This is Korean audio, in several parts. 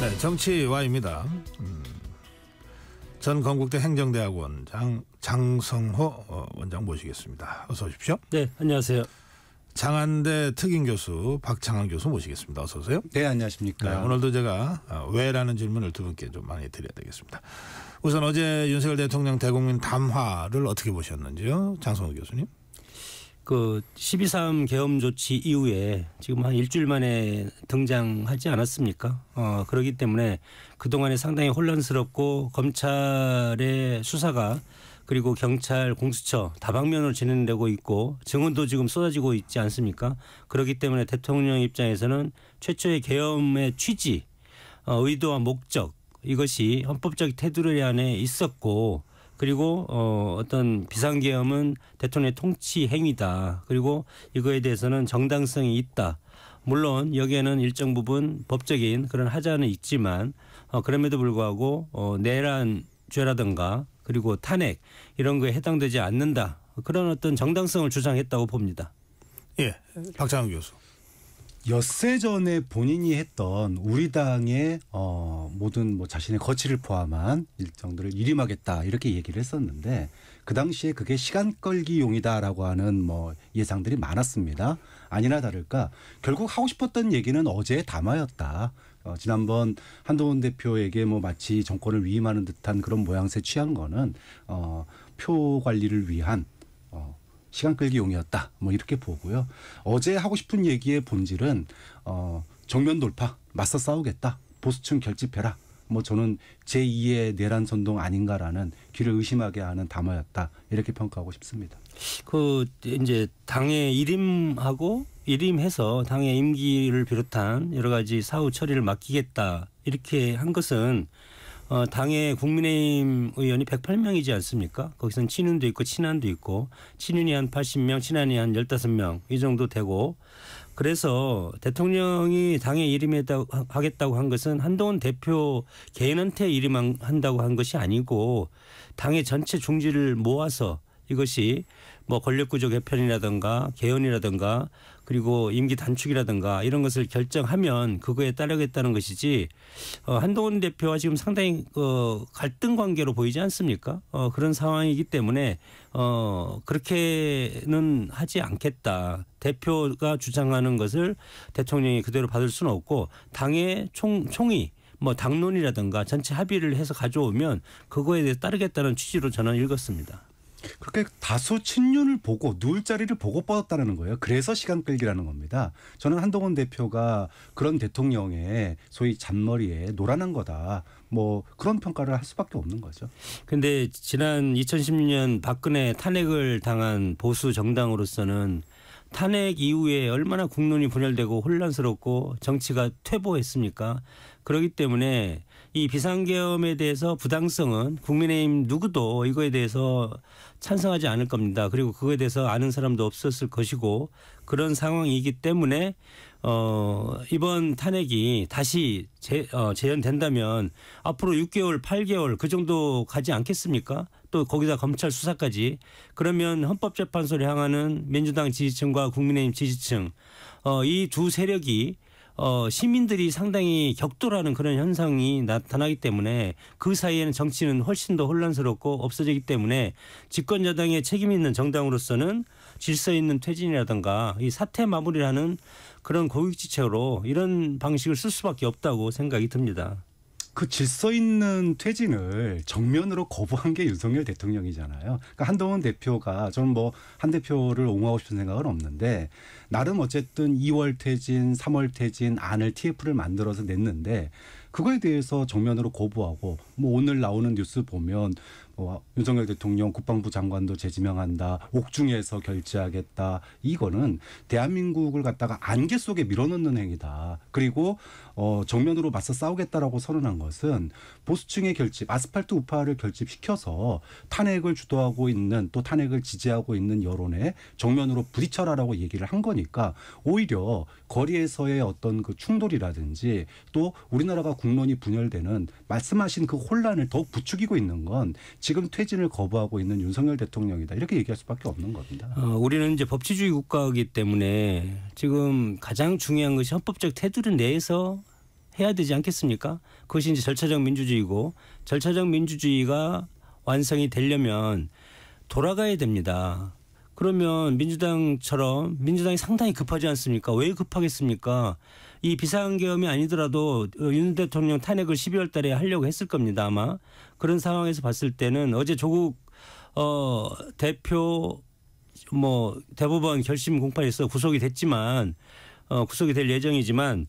네, 정치와입니다. 전 건국대 행정대학원장 장성호 원장 모시겠습니다. 어서 오십시오. 네, 안녕하세요. 장안대 특임교수 박창한 교수 모시겠습니다. 어서 오세요. 네, 안녕하십니까. 네, 오늘도 제가 왜라는 질문을 두 분께 좀 많이 드려야 되겠습니다. 우선 어제 윤석열 대통령 대국민 담화를 어떻게 보셨는지요, 장성호 교수님? 그 12.3 계엄 조치 이후에 지금 한 일주일 만에 등장하지 않았습니까? 그렇기 때문에 그동안에 상당히 혼란스럽고 검찰의 수사가 그리고 경찰 공수처 다방면으로 진행되고 있고 증언도 지금 쏟아지고 있지 않습니까? 그렇기 때문에 대통령 입장에서는 최초의 계엄의 취지, 의도와 목적 이것이 헌법적 테두리 안에 있었고 그리고 어떤 비상계엄은 대통령의 통치 행위다. 그리고 이거에 대해서는 정당성이 있다. 물론 여기에는 일정 부분 법적인 그런 하자는 있지만 그럼에도 불구하고 내란죄라든가 그리고 탄핵 이런 거에 해당되지 않는다. 그런 어떤 정당성을 주장했다고 봅니다. 예, 박창한 교수. 엿새 전에 본인이 했던 우리 당의 모든 자신의 거취를 포함한 일정들을 일임하겠다 이렇게 얘기를 했었는데 그 당시에 그게 시간 끌기용이다라고 하는 예상들이 많았습니다. 아니나 다를까 결국 하고 싶었던 얘기는 어제의 담화였다. 지난번 한동훈 대표에게 마치 정권을 위임하는 듯한 그런 모양새 취한 거는 표 관리를 위한 시간 끌기용이었다. 이렇게 보고요. 어제 하고 싶은 얘기의 본질은 정면 돌파, 맞서 싸우겠다. 보수층 결집해라. 저는 제2의 내란 선동 아닌가라는 귀를 의심하게 하는 담화였다. 이렇게 평가하고 싶습니다. 그 이제 당에 일임해서 당의 임기를 비롯한 여러 가지 사후 처리를 맡기겠다. 이렇게 한 것은 당의 국민의힘 의원이 108명이지 않습니까? 거기서는 친윤도 있고 친한도 있고 친윤이 한 80명, 친한이 한 15명 이 정도 되고 그래서 대통령이 당에 일임하겠다고 한 것은 한동훈 대표 개인한테 일임한다고 한 것이 아니고 당의 전체 중지를 모아서 이것이 권력구조 개편이라든가 개헌이라든가 그리고 임기 단축이라든가 이런 것을 결정하면 그거에 따르겠다는 것이지 한동훈 대표와 지금 상당히 갈등 관계로 보이지 않습니까? 그런 상황이기 때문에 그렇게는 하지 않겠다. 대표가 주장하는 것을 대통령이 그대로 받을 수는 없고 당의 총의 당론이라든가 전체 합의를 해서 가져오면 그거에 대해 따르겠다는 취지로 저는 읽었습니다. 그렇게 다수 친윤을 보고 누울 자리를 보고 뻗었다는 거예요. 그래서 시간 끌기라는 겁니다. 저는 한동훈 대표가 그런 대통령의 소위 잔머리에 노란한 거다. 그런 평가를 할 수밖에 없는 거죠. 그런데 지난 2016년 박근혜 탄핵을 당한 보수 정당으로서는 탄핵 이후에 얼마나 국론이 분열되고 혼란스럽고 정치가 퇴보했습니까? 그렇기 때문에 이 비상계엄에 대해서 부당성은 국민의힘 누구도 이거에 대해서 찬성하지 않을 겁니다. 그리고 그거에 대해서 아는 사람도 없었을 것이고 그런 상황이기 때문에 이번 탄핵이 다시 재연된다면 앞으로 6개월, 8개월 그 정도 가지 않겠습니까? 또 거기다 검찰 수사까지. 그러면 헌법재판소를 향하는 민주당 지지층과 국민의힘 지지층 이 두 세력이 시민들이 상당히 격돌하는 그런 현상이 나타나기 때문에 그 사이에는 정치는 훨씬 더 혼란스럽고 없어지기 때문에 집권여당의 책임 있는 정당으로서는 질서 있는 퇴진이라든가 이 사태 마무리를 하는 그런 고육지책으로 이런 방식을 쓸 수밖에 없다고 생각이 듭니다. 그 질서 있는 퇴진을 정면으로 거부한 게 윤석열 대통령이잖아요. 그러니까 한동훈 대표가 저는 한 대표를 옹호하고 싶은 생각은 없는데 나름 어쨌든 2월 퇴진, 3월 퇴진 안을 TF를 만들어서 냈는데 그거에 대해서 정면으로 거부하고 오늘 나오는 뉴스 보면 윤석열 대통령 국방부 장관도 재지명한다. 옥중에서 결재하겠다. 이거는 대한민국을 갖다가 안개 속에 밀어넣는 행위다. 그리고 정면으로 맞서 싸우겠다라고 선언한 것은 보수층의 결집, 아스팔트 우파를 결집시켜서 탄핵을 주도하고 있는 또 탄핵을 지지하고 있는 여론에 정면으로 부딪혀라라고 얘기를 한 거니까 오히려 거리에서의 어떤 그 충돌이라든지 또 우리나라가 국론이 분열되는 말씀하신 그 혼란을 더욱 부추기고 있는 건 지금 퇴진을 거부하고 있는 윤석열 대통령이다. 이렇게 얘기할 수밖에 없는 겁니다. 우리는 이제 법치주의 국가이기 때문에 지금 가장 중요한 것이 헌법적 테두리 내에서 해야 되지 않겠습니까? 그것이 이제 절차적 민주주의고 절차적 민주주의가 완성이 되려면 돌아가야 됩니다. 그러면 민주당처럼 민주당이 상당히 급하지 않습니까? 왜 급하겠습니까? 이 비상계엄이 아니더라도 윤 대통령 탄핵을 12월 달에 하려고 했을 겁니다. 아마. 그런 상황에서 봤을 때는 어제 조국 대표 대법원 결심 공판에서 구속이 됐지만 구속이 될 예정이지만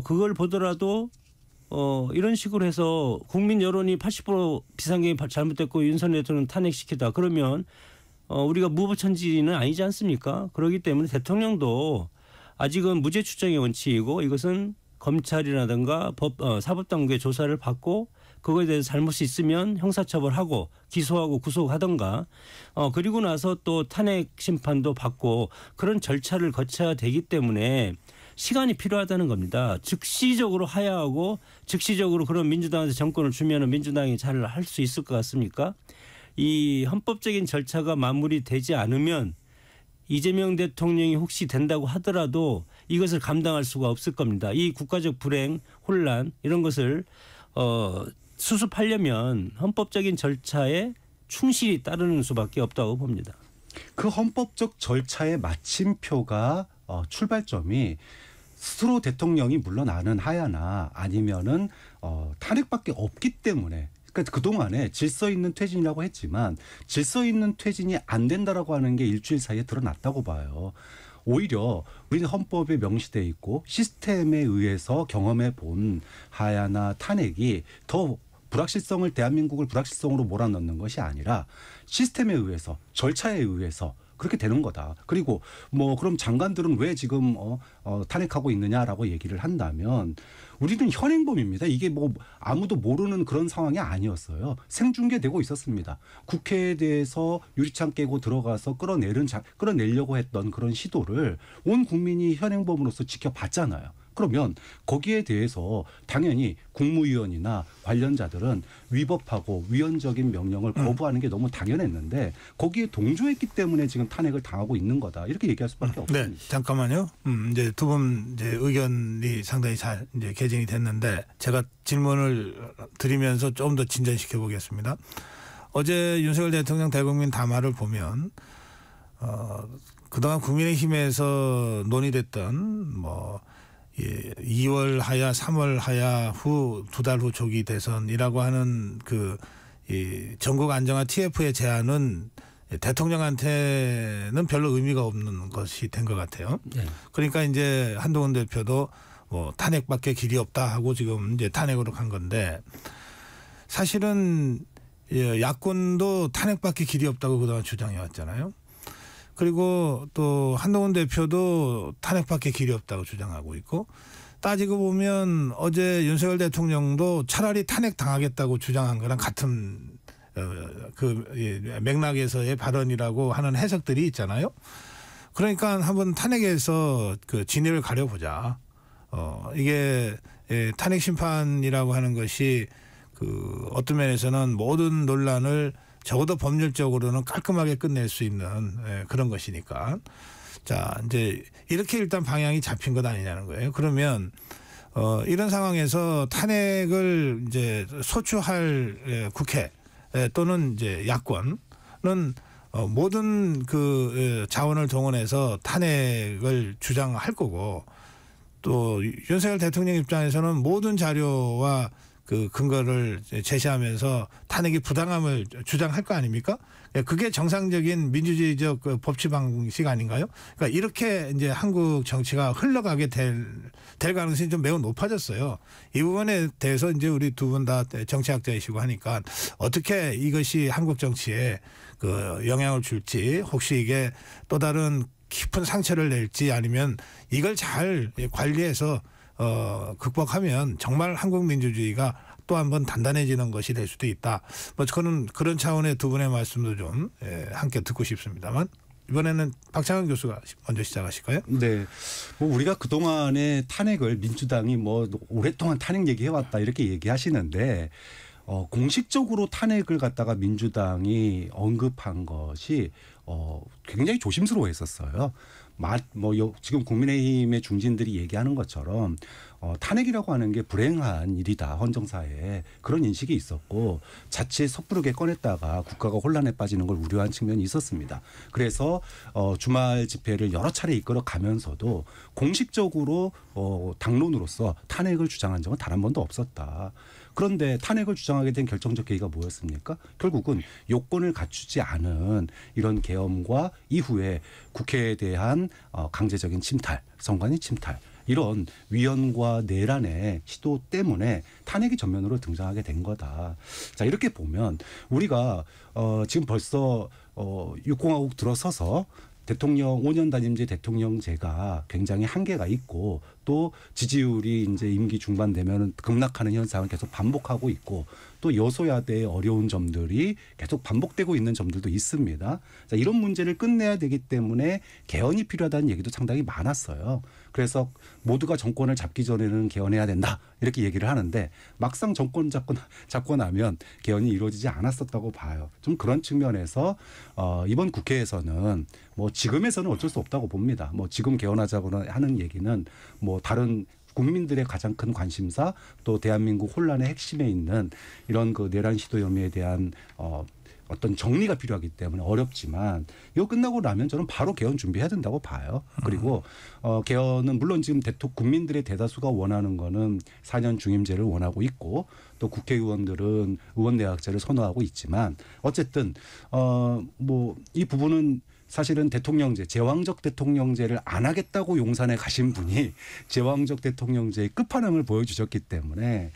그걸 보더라도 이런 식으로 해서 국민 여론이 80% 비상계엄이 잘못됐고 윤석열 대통령 탄핵시키다 그러면 우리가 무법천지는 아니지 않습니까? 그렇기 때문에 대통령도 아직은 무죄 추정의 원칙이고 이것은 검찰이라든가 사법당국의 조사를 받고 그거에 대해서 잘못이 있으면 형사처벌하고 기소하고 구속하던가 그리고 나서 또 탄핵 심판도 받고 그런 절차를 거쳐야 되기 때문에 시간이 필요하다는 겁니다. 즉시적으로 하야하고 즉시적으로 그런 민주당한테 정권을 주면 민주당이 잘 할 수 있을 것 같습니까? 이 헌법적인 절차가 마무리되지 않으면 이재명 대통령이 혹시 된다고 하더라도 이것을 감당할 수가 없을 겁니다. 이 국가적 불행, 혼란 이런 것을 수습하려면 헌법적인 절차에 충실히 따르는 수밖에 없다고 봅니다. 그 헌법적 절차의 마침표가 출발점이 스스로 대통령이 물러나는 하야나 아니면은 탄핵밖에 없기 때문에 그러니까 그동안에 질서 있는 퇴진이라고 했지만 질서 있는 퇴진이 안 된다라고 하는 게 일주일 사이에 드러났다고 봐요. 오히려 우리는 헌법에 명시돼 있고 시스템에 의해서 경험해 본 하야나 탄핵이 더 불확실성을 대한민국을 불확실성으로 몰아넣는 것이 아니라 시스템에 의해서 절차에 의해서 그렇게 되는 거다. 그리고 그럼 장관들은 왜 지금 탄핵하고 있느냐라고 얘기를 한다면 우리는 현행범입니다. 이게 아무도 모르는 그런 상황이 아니었어요. 생중계되고 있었습니다. 국회에 대해서 유리창 깨고 들어가서 끌어내려고 했던 그런 시도를 온 국민이 현행범으로서 지켜봤잖아요. 그러면 거기에 대해서 당연히 국무위원이나 관련자들은 위법하고 위헌적인 명령을 거부하는 게 너무 당연했는데 거기에 동조했기 때문에 지금 탄핵을 당하고 있는 거다. 이렇게 얘기할 수밖에 없습니다. 네, 잠깐만요. 이제 두 분 의견이 상당히 잘 이제 개진이 됐는데 제가 질문을 드리면서 좀 더 진전시켜 보겠습니다. 어제 윤석열 대통령 대국민 담화를 보면 그동안 국민의힘에서 논의됐던 2월 하야, 3월 하야 후 2달 후 조기 대선이라고 하는 이 전국 안정화 TF의 제안은 대통령한테는 별로 의미가 없는 것이 된 것 같아요. 네. 그러니까 이제 한동훈 대표도 탄핵밖에 길이 없다 하고 지금 이제 탄핵으로 간 건데 사실은 야권도 탄핵밖에 길이 없다고 그동안 주장해 왔잖아요. 그리고 또 한동훈 대표도 탄핵밖에 길이 없다고 주장하고 있고 따지고 보면 어제 윤석열 대통령도 차라리 탄핵 당하겠다고 주장한 거랑 같은 맥락에서의 발언이라고 하는 해석들이 있잖아요. 그러니까 한번 탄핵에서 진위를 가려보자. 이게 탄핵 심판이라고 하는 것이 어떤 면에서는 모든 논란을 적어도 법률적으로는 깔끔하게 끝낼 수 있는 그런 것이니까. 자, 이제 이렇게 일단 방향이 잡힌 것 아니냐는 거예요. 그러면 이런 상황에서 탄핵을 이제 소추할 국회 또는 이제 야권은 모든 자원을 동원해서 탄핵을 주장할 거고 또 윤석열 대통령 입장에서는 모든 자료와 근거를 제시하면서 탄핵의 부당함을 주장할 거 아닙니까? 그게 정상적인 민주주의적 법치 방식 아닌가요? 그러니까 이렇게 이제 한국 정치가 흘러가게 될 가능성이 좀 매우 높아졌어요. 이 부분에 대해서 이제 우리 두 분 다 정치학자이시고 하니까 어떻게 이것이 한국 정치에 영향을 줄지 혹시 이게 또 다른 깊은 상처를 낼지 아니면 이걸 잘 관리해서 극복하면 정말 한국 민주주의가 또 한 번 단단해지는 것이 될 수도 있다. 저는 그런 차원의 두 분의 말씀도 좀 함께 듣고 싶습니다만 이번에는 박창근 교수가 먼저 시작하실까요? 네. 우리가 그동안의 탄핵을 민주당이 오랫동안 탄핵 얘기해왔다 이렇게 얘기하시는데 공식적으로 탄핵을 갖다가 민주당이 언급한 것이 굉장히 조심스러워했었어요. 지금 국민의힘의 중진들이 얘기하는 것처럼 탄핵이라고 하는 게 불행한 일이다. 헌정사에 그런 인식이 있었고 자칫 섣부르게 꺼냈다가 국가가 혼란에 빠지는 걸 우려한 측면이 있었습니다. 그래서 주말 집회를 여러 차례 이끌어 가면서도 공식적으로 당론으로서 탄핵을 주장한 적은 단 한 번도 없었다. 그런데 탄핵을 주장하게 된 결정적 계기가 뭐였습니까? 결국은 요건을 갖추지 않은 이런 계엄과 이후에 국회에 대한 강제적인 침탈, 선관위 침탈 이런 위헌과 내란의 시도 때문에 탄핵이 전면으로 등장하게 된 거다. 자, 이렇게 보면 우리가 지금 벌써 6공화국 들어서서 대통령 5년 단임제 대통령제가 굉장히 한계가 있고 또 지지율이 이제 임기 중반 되면 급락하는 현상을 계속 반복하고 있고 또 여소야대의 어려운 점들이 계속 반복되고 있는 점들도 있습니다. 자, 이런 문제를 끝내야 되기 때문에 개헌이 필요하다는 얘기도 상당히 많았어요. 그래서 모두가 정권을 잡기 전에는 개헌해야 된다 이렇게 얘기를 하는데 막상 정권 잡고 나면 개헌이 이루어지지 않았었다고 봐요. 좀 그런 측면에서 이번 국회에서는 뭐 지금에서는 어쩔 수 없다고 봅니다. 뭐 지금 개헌하자고 하는 얘기는 뭐 다른 국민들의 가장 큰 관심사 또 대한민국 혼란의 핵심에 있는 이런 그 내란 시도 혐의에 대한 어떤 정리가 필요하기 때문에 어렵지만 이거 끝나고 나면 저는 바로 개헌 준비해야 된다고 봐요. 그리고 개헌은 물론 지금 국민들의 대다수가 원하는 거는 4년 중임제를 원하고 있고 또 국회의원들은 의원내각제를 선호하고 있지만 어쨌든 뭐 이 부분은 사실은 대통령제, 제왕적 대통령제를 안 하겠다고 용산에 가신 분이 제왕적 대통령제의 끝판왕을 보여주셨기 때문에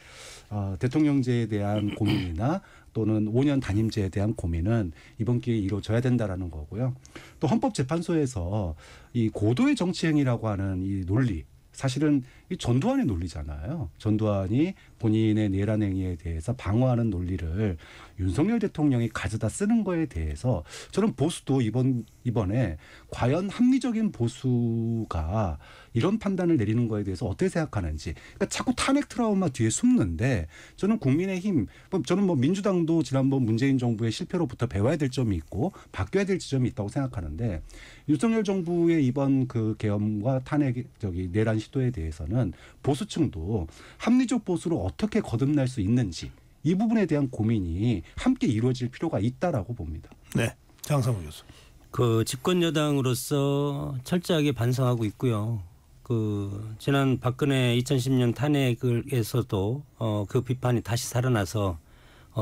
대통령제에 대한 고민이나 또는 5년 단임제에 대한 고민은 이번 기회에 이루어져야 된다라는 거고요. 또 헌법재판소에서 이 고도의 정치행위라고 하는 이 논리, 사실은 이 전두환의 논리잖아요. 전두환이 본인의 내란 행위에 대해서 방어하는 논리를 윤석열 대통령이 가져다 쓰는 거에 대해서 저는 보수도 이번에 과연 합리적인 보수가 이런 판단을 내리는 거에 대해서 어떻게 생각하는지. 그러니까 자꾸 탄핵 트라우마 뒤에 숨는데 저는 국민의힘, 저는 뭐 민주당도 지난번 문재인 정부의 실패로부터 배워야 될 점이 있고 바뀌어야 될 지점이 있다고 생각하는데 윤석열 정부의 이번 그 계엄과 탄핵 내란 시도에 대해서는 보수층도 합리적 보수로 어떻게 거듭날 수 있는지 이 부분에 대한 고민이 함께 이루어질 필요가 있다라고 봅니다. 네, 장성우 교수. 그 집권 여당으로서 철저하게 반성하고 있고요. 그 지난 박근혜 2010년 탄핵에서도 그 비판이 다시 살아나서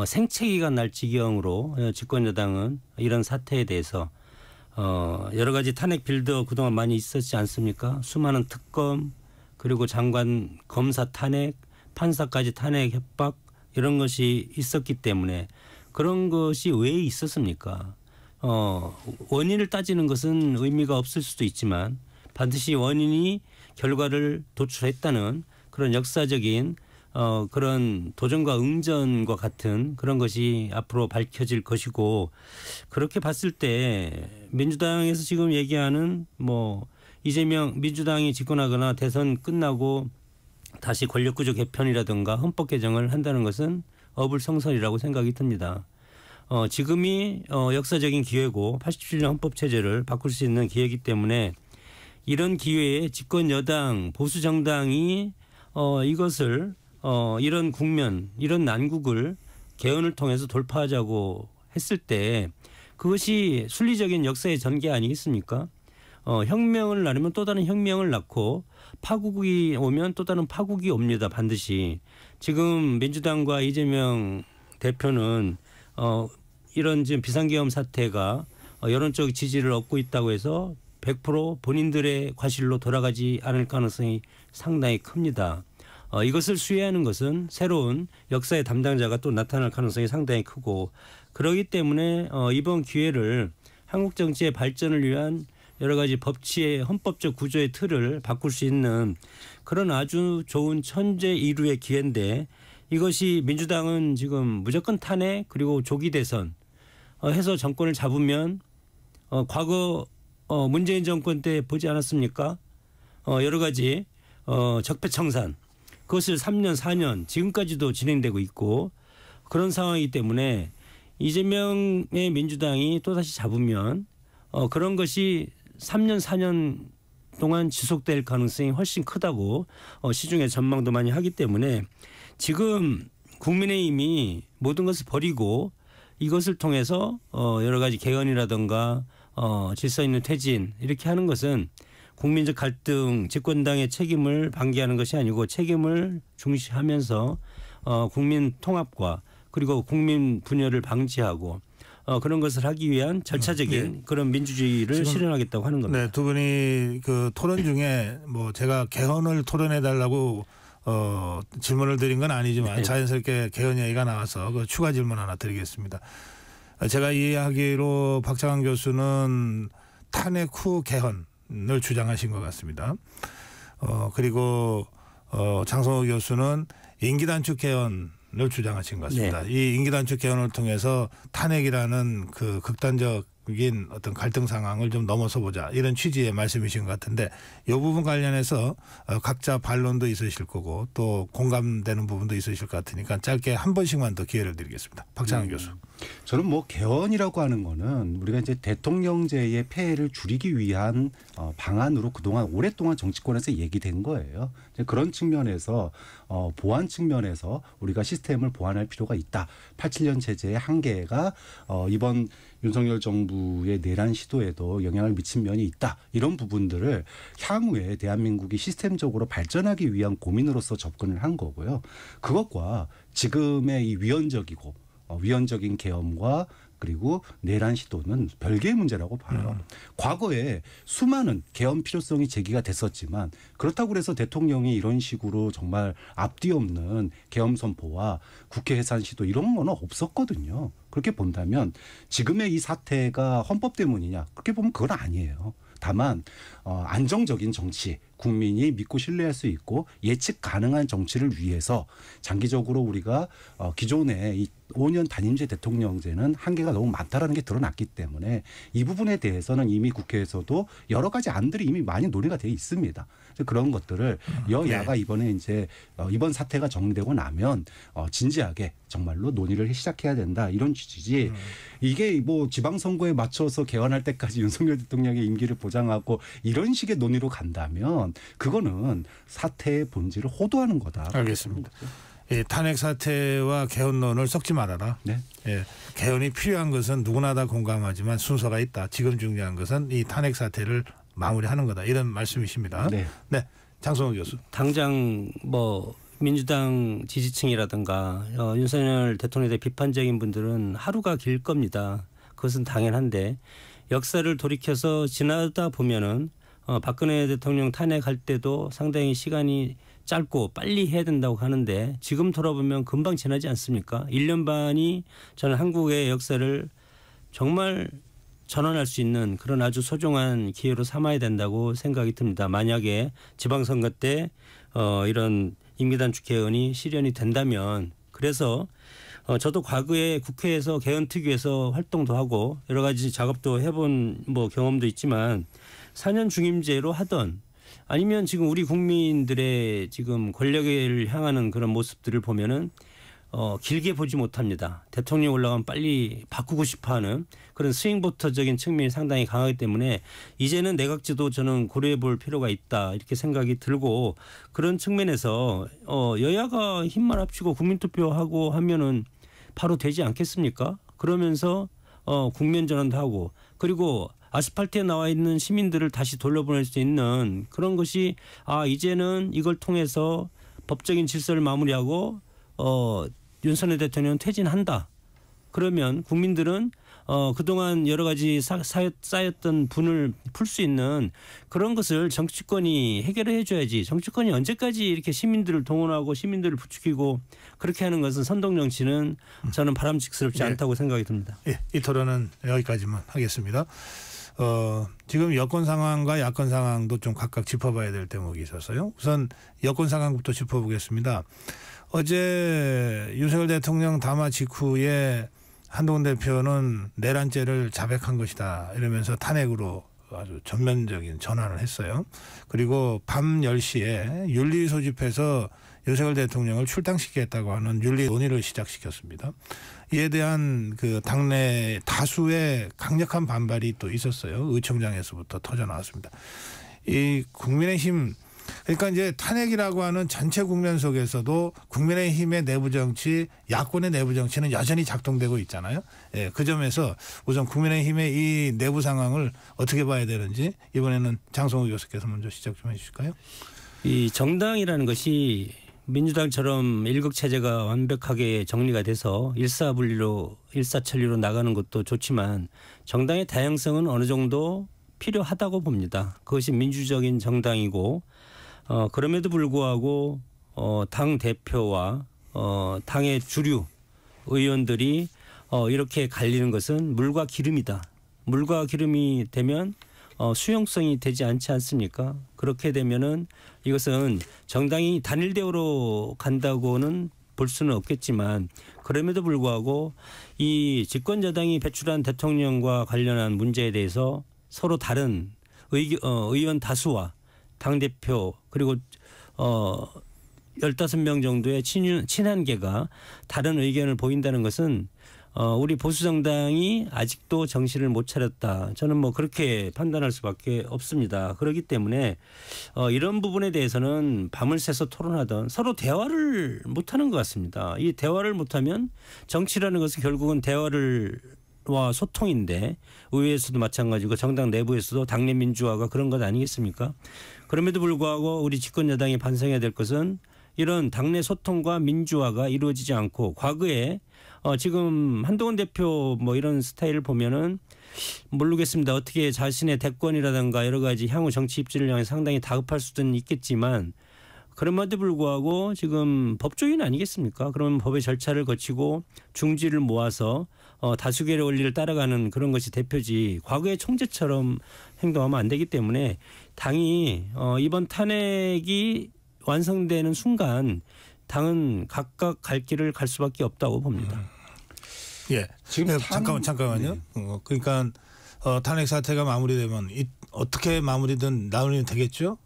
생채기가 날 지경으로 집권 여당은 이런 사태에 대해서 여러 가지 탄핵 빌더 그동안 많이 있었지 않습니까? 수많은 특검 그리고 장관 검사 탄핵, 판사까지 탄핵 협박 이런 것이 있었기 때문에 그런 것이 왜 있었습니까? 원인을 따지는 것은 의미가 없을 수도 있지만 반드시 원인이 결과를 도출했다는 그런 역사적인 그런 도전과 응전과 같은 그런 것이 앞으로 밝혀질 것이고 그렇게 봤을 때 민주당에서 지금 얘기하는 뭐 이재명 민주당이 집권하거나 대선 끝나고 다시 권력구조 개편이라든가 헌법 개정을 한다는 것은 어불성설이라고 생각이 듭니다. 지금이 역사적인 기회고 87년 헌법 체제를 바꿀 수 있는 기회이기 때문에 이런 기회에 집권 여당 보수 정당이 이것을 이런 국면 이런 난국을 개헌을 통해서 돌파하자고 했을 때 그것이 순리적인 역사의 전개 아니겠습니까? 혁명을 낳으면 또 다른 혁명을 낳고 파국이 오면 또 다른 파국이 옵니다. 반드시. 지금 민주당과 이재명 대표는 이런 지금 비상계엄 사태가 여론적 지지를 얻고 있다고 해서 100% 본인들의 과실로 돌아가지 않을 가능성이 상당히 큽니다. 이것을 수혜하는 것은 새로운 역사의 담당자가 또 나타날 가능성이 상당히 크고 그렇기 때문에 이번 기회를 한국 정치의 발전을 위한 여러 가지 법치의 헌법적 구조의 틀을 바꿀 수 있는 그런 아주 좋은 천재 이루의 기회인데 이것이 민주당은 지금 무조건 탄핵 그리고 조기 대선 해서 정권을 잡으면 과거 문재인 정권 때 보지 않았습니까? 여러 가지 적폐청산 그것을 3년 4년 지금까지도 진행되고 있고 그런 상황이기 때문에 이재명의 민주당이 또다시 잡으면 그런 것이 3년 4년 동안 지속될 가능성이 훨씬 크다고 시중에 전망도 많이 하기 때문에 지금 국민의힘이 모든 것을 버리고 이것을 통해서 여러 가지 개헌이라든가 질서 있는 퇴진 이렇게 하는 것은 국민적 갈등, 집권당의 책임을 방기하는 것이 아니고 책임을 중시하면서 국민 통합과 그리고 국민 분열을 방지하고 그런 것을 하기 위한 절차적인 그런 민주주의를 실현하겠다고 하는 겁니다. 네, 두 분이 그 토론 중에 뭐 제가 개헌을 토론해 달라고 질문을 드린 건 아니지만 네. 자연스럽게 개헌 얘기가 나와서 그 추가 질문 하나 드리겠습니다. 제가 이해하기로 박창환 교수는 탄핵 후 개헌을 주장하신 것 같습니다. 그리고 장성호 교수는 임기 단축 개헌을 주장하신 것 같습니다. 네. 이 임기 단축 개헌을 통해서 탄핵이라는 그 극단적인 어떤 갈등 상황을 좀 넘어서 보자 이런 취지의 말씀이신 것 같은데 이 부분 관련해서 각자 반론도 있으실 거고 또 공감되는 부분도 있으실 것 같으니까 짧게 한 번씩만 더 기회를 드리겠습니다. 박창환 교수. 저는 뭐 개헌이라고 하는 거는 우리가 이제 대통령제의 폐해를 줄이기 위한 방안으로 그동안 오랫동안 정치권에서 얘기된 거예요. 이제 그런 측면에서 보완 측면에서 우리가 시스템을 보완할 필요가 있다. 87년 체제의 한계가 이번 윤석열 정부의 내란 시도에도 영향을 미친 면이 있다. 이런 부분들을 향후에 대한민국이 시스템적으로 발전하기 위한 고민으로서 접근을 한 거고요. 그것과 지금의 이 위헌적인 개헌과 그리고 내란 시도는 별개의 문제라고 봐요. 과거에 수많은 개헌 필요성이 제기가 됐었지만 그렇다고 해서 대통령이 이런 식으로 정말 앞뒤 없는 개헌 선포와 국회 해산 시도 이런 거는 없었거든요. 그렇게 본다면 지금의 이 사태가 헌법 때문이냐? 그렇게 보면 그건 아니에요. 다만 안정적인 정치, 국민이 믿고 신뢰할 수 있고 예측 가능한 정치를 위해서 장기적으로 우리가 기존의 이 5년 단임제 대통령제는 한계가 너무 많다라는 게 드러났기 때문에 이 부분에 대해서는 이미 국회에서도 여러 가지 안들이 이미 많이 논의가 되어 있습니다. 그런 것들을 여야가 이번에 이제 이번 사태가 정리되고 나면 진지하게 정말로 논의를 시작해야 된다 이런 취지지. 이게 뭐 지방선거에 맞춰서 개헌할 때까지 윤석열 대통령의 임기를 보장하고 이런 식의 논의로 간다면 그거는 사태의 본질을 호도하는 거다. 알겠습니다. 이 탄핵 사태와 개헌론을 섞지 말아라. 네. 예, 개헌이 필요한 것은 누구나 다 공감하지만 순서가 있다. 지금 중요한 것은 이 탄핵 사태를 마무리하는 거다. 이런 말씀이십니다. 네. 네, 장성호 교수. 당장 뭐 민주당 지지층이라든가 윤석열 대통령에 대해 비판적인 분들은 하루가 길 겁니다. 그것은 당연한데 역사를 돌이켜서 지나다 보면은 박근혜 대통령 탄핵할 때도 상당히 시간이 짧고 빨리 해야 된다고 하는데 지금 돌아보면 금방 지나지 않습니까? 1년 반이 저는 한국의 역사를 정말 전환할 수 있는 그런 아주 소중한 기회로 삼아야 된다고 생각이 듭니다. 만약에 지방선거 때 이런 임기단축 개헌이 실현이 된다면 그래서 저도 과거에 국회에서 개헌특위에서 활동도 하고 여러 가지 작업도 해본 뭐 경험도 있지만 4년 중임제로 하던 아니면 지금 우리 국민들의 지금 권력을 향하는 그런 모습들을 보면은 길게 보지 못합니다. 대통령이 올라가면 빨리 바꾸고 싶어하는 그런 스윙보터적인 측면이 상당히 강하기 때문에 이제는 내각제도 저는 고려해 볼 필요가 있다 이렇게 생각이 들고 그런 측면에서 여야가 힘만 합치고 국민투표하고 하면은 바로 되지 않겠습니까? 그러면서 국면 전환도 하고 그리고 아스팔트에 나와 있는 시민들을 다시 돌려보낼 수 있는 그런 것이 이제는 이걸 통해서 법적인 질서를 마무리하고 윤석열 대통령 퇴진한다. 그러면 국민들은 그동안 여러 가지 쌓였던 분을 풀 수 있는 그런 것을 정치권이 해결을 해줘야지. 정치권이 언제까지 이렇게 시민들을 동원하고 시민들을 부추기고 그렇게 하는 것은 선동 정치는 저는 바람직스럽지 않다고 생각이 듭니다. 예, 이 토론은 여기까지만 하겠습니다. 지금 여권 상황과 야권 상황도 좀 각각 짚어봐야 될 대목이 있었어요. 우선 여권 상황부터 짚어보겠습니다. 어제 윤석열 대통령 담화 직후에 한동훈 대표는 내란죄를 자백한 것이다 이러면서 탄핵으로 아주 전면적인 전환을 했어요. 그리고 밤 10시에 윤리 소집해서 윤석열 대통령을 출당시키겠다고 하는 윤리 논의를 시작시켰습니다. 이에 대한 그 당내 다수의 강력한 반발이 또 있었어요. 의총장에서부터 터져 나왔습니다. 이 국민의힘 그러니까 이제 탄핵이라고 하는 전체 국면 속에서도 국민의힘의 내부 정치, 야권의 내부 정치는 여전히 작동되고 있잖아요. 예, 그 점에서 우선 국민의힘의 이 내부 상황을 어떻게 봐야 되는지 이번에는 장성우 교수께서 먼저 시작 좀 해주실까요? 이 정당이라는 것이 민주당처럼 일극 체제가 완벽하게 정리가 돼서 일사분리로 일사천리로 나가는 것도 좋지만 정당의 다양성은 어느 정도 필요하다고 봅니다. 그것이 민주적인 정당이고 그럼에도 불구하고 당 대표와 당의 주류 의원들이 이렇게 갈리는 것은 물과 기름이다. 물과 기름이 되면 수용성이 되지 않지 않습니까? 그렇게 되면은 이것은 정당이 단일 대우로 간다고는 볼 수는 없겠지만 그럼에도 불구하고 이 집권 여당이 배출한 대통령과 관련한 문제에 대해서 서로 다른 의원 다수와 당대표 그리고 15명 정도의 친한계가 다른 의견을 보인다는 것은 우리 보수정당이 아직도 정신을 못 차렸다. 저는 뭐 그렇게 판단할 수밖에 없습니다. 그렇기 때문에 이런 부분에 대해서는 밤을 새서 토론하던 서로 대화를 못하는 것 같습니다. 이 대화를 못하면 정치라는 것은 결국은 대화와 소통인데 의회에서도 마찬가지고 정당 내부에서도 당내 민주화가 그런 것 아니겠습니까? 그럼에도 불구하고 우리 집권 여당이 반성해야 될 것은 이런 당내 소통과 민주화가 이루어지지 않고 과거에 지금 한동훈 대표 뭐 이런 스타일을 보면은 모르겠습니다. 어떻게 자신의 대권이라든가 여러 가지 향후 정치 입지를 향해 상당히 다급할 수는 있겠지만 그럼에도 불구하고 지금 법조인 아니겠습니까? 그러면 법의 절차를 거치고 중지를 모아서 다수결의 원리를 따라가는 그런 것이 대표지 과거의 총재처럼 행동하면 안 되기 때문에 당이 이번 탄핵이 완성되는 순간 당은 각각 갈 길을 갈 수밖에 없다고 봅니다. 예, 지금 잠깐만요. 네. 그러니까 탄핵 사태가 마무리되면 어떻게 마무리든 나오면 되겠죠.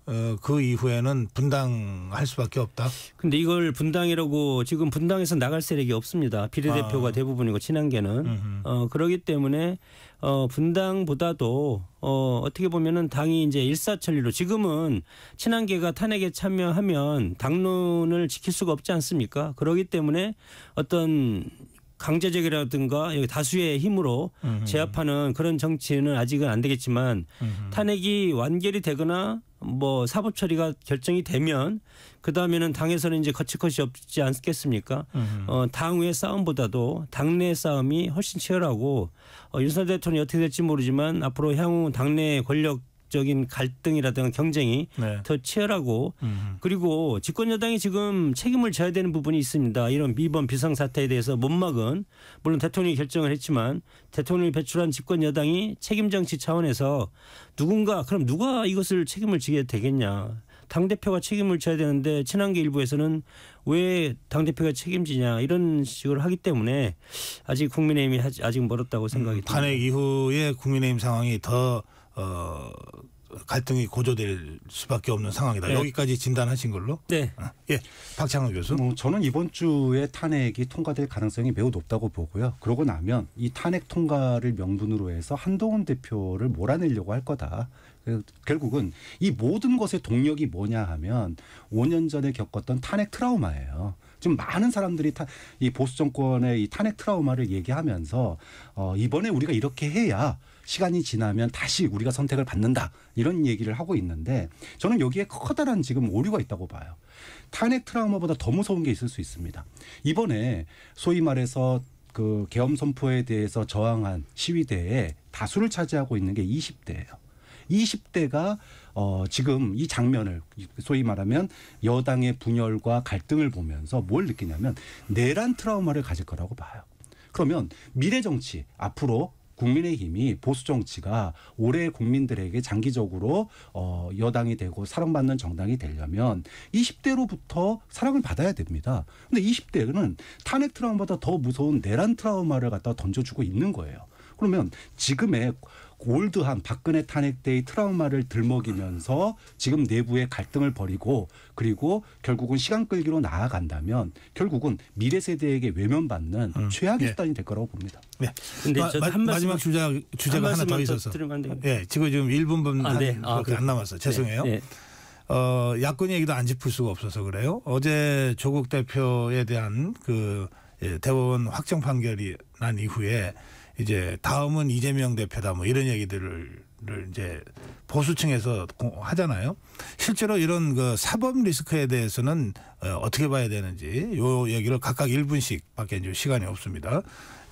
그 이후에는 분당할 수밖에 없다. 근데 이걸 분당이라고 지금 분당에서 나갈 세력이 없습니다. 비례대표가 대부분이고 친한계는 그렇기 때문에 분당보다도 어떻게 보면은 당이 이제 일사천리로 지금은 친한계가 탄핵에 참여하면 당론을 지킬 수가 없지 않습니까? 그렇기 때문에 어떤 강제적이라든가 다수의 힘으로 제압하는 그런 정치는 아직은 안 되겠지만 탄핵이 완결이 되거나 뭐 사법 처리가 결정이 되면 그 다음에는 당에서는 이제 거칠 것이 없지 않겠습니까? 당외 싸움보다도 당내 싸움이 훨씬 치열하고 윤석열 대통령이 어떻게 될지 모르지만 앞으로 향후 당내 권력적인 갈등이라든가 경쟁이 더 치열하고 그리고 집권 여당이 지금 책임을 져야 되는 부분이 있습니다. 이런 이번 비상사태에 대해서 못 막은 물론 대통령이 결정을 했지만 대통령이 배출한 집권 여당이 책임 정치 차원에서 그럼 누가 이것을 책임을 지게 되겠냐. 당대표가 책임을 져야 되는데 친한계 일부에서는 왜 당대표가 책임지냐 이런 식으로 하기 때문에 아직 국민의힘이 아직 멀었다고 생각이 듭니다. 탄핵 이후에 국민의힘 상황이 더 갈등이 고조될 수밖에 없는 상황이다. 네. 여기까지 진단하신 걸로? 네. 예, 박창호 교수. 저는 이번 주에 탄핵이 통과될 가능성이 매우 높다고 보고요. 그러고 나면 이 탄핵 통과를 명분으로 해서 한동훈 대표를 몰아내려고 할 거다. 결국은 이 모든 것의 동력이 뭐냐 하면 5년 전에 겪었던 탄핵 트라우마예요. 지금 많은 사람들이 이 보수 정권의 이 탄핵 트라우마를 얘기하면서 이번에 우리가 이렇게 해야 시간이 지나면 다시 우리가 선택을 받는다. 이런 얘기를 하고 있는데 저는 여기에 커다란 지금 오류가 있다고 봐요. 탄핵 트라우마보다 더 무서운 게 있을 수 있습니다. 이번에 소위 말해서 그 계엄 선포에 대해서 저항한 시위대에 다수를 차지하고 있는 게 20대예요. 20대가 지금 이 장면을 소위 말하면 여당의 분열과 갈등을 보면서 뭘 느끼냐면 내란 트라우마를 가질 거라고 봐요. 그러면 미래 정치 앞으로 국민의힘이 보수 정치가 올해 국민들에게 장기적으로 여당이 되고 사랑받는 정당이 되려면 20대로부터 사랑을 받아야 됩니다. 그런데 20대는 탄핵 트라우마보다 더 무서운 내란 트라우마를 갖다 던져주고 있는 거예요. 그러면 지금의 올드한 박근혜 탄핵 때의 트라우마를 들먹이면서 지금 내부의 갈등을 벌이고 그리고 결국은 시간 끌기로 나아간다면 결국은 미래 세대에게 외면받는 최악의 수단이 될 거라고 봅니다. 네. 근데 마지막 주제가 하나 더 있어서. 예, 지금 1분 네. 안 남았어요. 죄송해요. 네. 야권 얘기도 안 짚을 수가 없어서 그래요. 어제 조국 대표에 대한 그 대법원 확정 판결이 난 이후에 이제 다음은 이재명 대표다 뭐 이런 얘기들을 이제 보수층에서 하잖아요. 실제로 이런 그 사법 리스크에 대해서는 어떻게 봐야 되는지 요 얘기를 각각 1분씩밖에 이제 시간이 없습니다.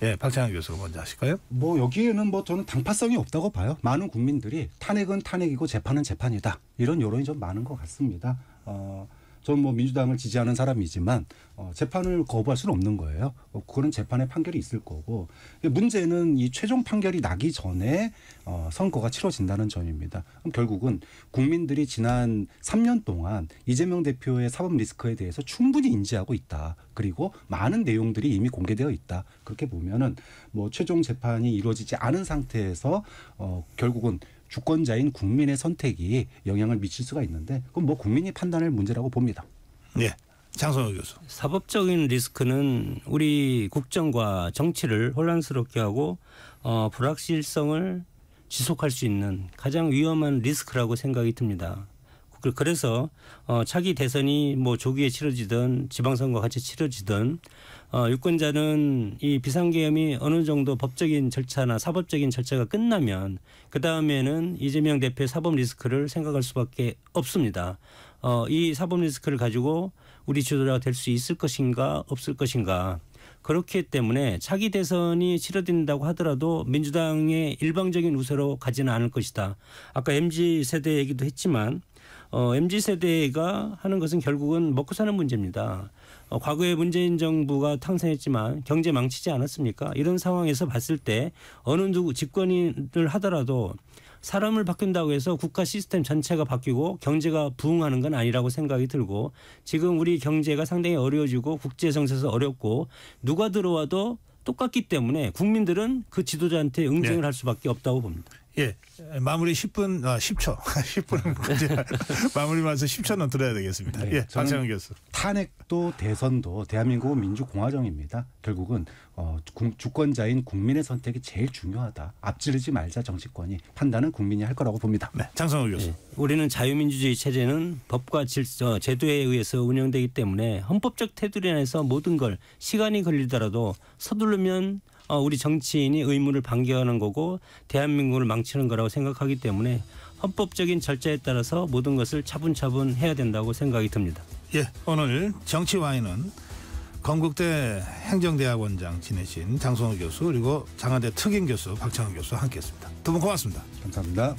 예, 박찬환 교수 먼저 하실까요? 뭐 여기에는 뭐 저는 당파성이 없다고 봐요. 많은 국민들이 탄핵은 탄핵이고 재판은 재판이다. 이런 여론이 좀 많은 것 같습니다. 저는 뭐 민주당을 지지하는 사람이지만 재판을 거부할 수는 없는 거예요. 그런 재판의 판결이 있을 거고 문제는 이 최종 판결이 나기 전에 선거가 치러진다는 점입니다. 그럼 결국은 국민들이 지난 3년 동안 이재명 대표의 사법 리스크에 대해서 충분히 인지하고 있다. 그리고 많은 내용들이 이미 공개되어 있다. 그렇게 보면은 뭐 최종 재판이 이루어지지 않은 상태에서 결국은 주권자인 국민의 선택이 영향을 미칠 수가 있는데 그건 뭐 국민이 판단할 문제라고 봅니다. 네, 장성호 교수. 사법적인 리스크는 우리 국정과 정치를 혼란스럽게 하고 불확실성을 지속할 수 있는 가장 위험한 리스크라고 생각이 듭니다. 그래서 차기 대선이 뭐 조기에 치러지든 지방선거 같이 치러지든 유권자는 이 비상계엄이 어느 정도 법적인 절차나 사법적인 절차가 끝나면 그다음에는 이재명 대표의 사법 리스크를 생각할 수밖에 없습니다. 이 사법 리스크를 가지고 우리 지도자가 될 수 있을 것인가 없을 것인가. 그렇기 때문에 차기 대선이 치러진다고 하더라도 민주당의 일방적인 우세로 가지는 않을 것이다. 아까 MZ세대 얘기도 했지만 MZ세대가 하는 것은 결국은 먹고 사는 문제입니다. 과거에 문재인 정부가 탄생했지만 경제 망치지 않았습니까? 이런 상황에서 봤을 때 어느 누구 집권을 하더라도 사람을 바꾼다고 해서 국가 시스템 전체가 바뀌고 경제가 부흥하는 건 아니라고 생각이 들고 지금 우리 경제가 상당히 어려워지고 국제 정세에서 어렵고 누가 들어와도 똑같기 때문에 국민들은 그 지도자한테 응징을 할 수밖에 없다고 봅니다. 예, 마무리 10분, 10초. 10분은 마무리 말씀 10초는 들어야 되겠습니다. 네, 예, 박찬환 교수. 탄핵도 대선도 대한민국은 민주공화정입니다. 결국은 주권자인 국민의 선택이 제일 중요하다. 앞지르지 말자 정치권이 판단은 국민이 할 거라고 봅니다. 네, 장성호 교수. 네, 우리는 자유민주주의 체제는 법과 질서, 제도에 의해서 운영되기 때문에 헌법적 테두리 안에서 모든 걸 시간이 걸리더라도 서두르면 우리 정치인이 의무를 반기하는 거고 대한민국을 망치는 거라고 생각하기 때문에 헌법적인 절차에 따라서 모든 것을 차분차분 해야 된다고 생각이 듭니다. 예, 오늘 정치와인은 건국대 행정대학원장 지내신 장성호 교수 그리고 장한대 특임 교수 박찬환 교수 함께했습니다. 두 분 고맙습니다. 감사합니다.